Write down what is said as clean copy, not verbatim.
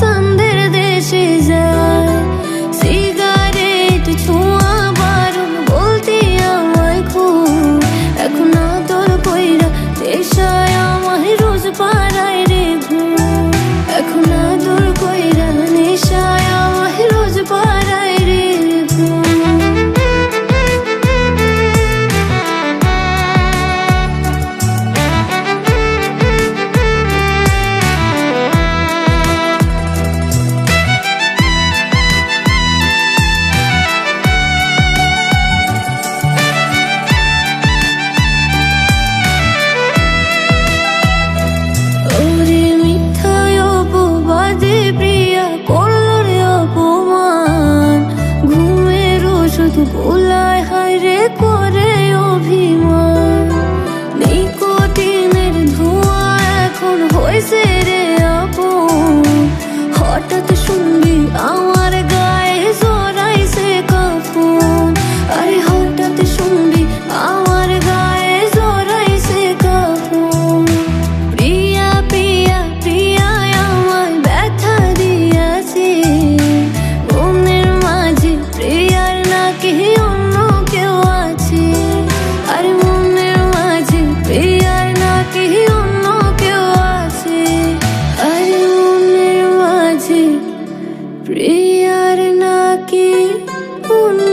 সান্দের দেশে যায়। সিগারেট ছোঁয়া বারণ বলতে আমায় খুব, এখন আদর কইরা নেশায় আমায় রোজ পাড়ায় রে ঘুম। এখন আদর কইরা নেশায় আমায় রোজ পাড়ায় রে ঘুম। গোলায় হায়রে করে অভিমান, নিকোটিনের ধোঁয়া এখন হয়েছে রে আপন। হঠাৎ শুনবি আমার গায়ে জড়াইছে কাফন, আরে হঠাৎ শুনবি আমার গায়ে জড়াইছে কাফন। প্রিয়া প্রিয়া প্রিয়া আমায় ব্যথা দিয়াছে, মনের মাঝে প্রিয়ার নাকি অন্য কেউ আছে। আরে মনের মাঝে প্রিয়ার নাকি অন্য কেউ আছে। আরে মনের মাঝে প্রিয়ার নাকি অন্য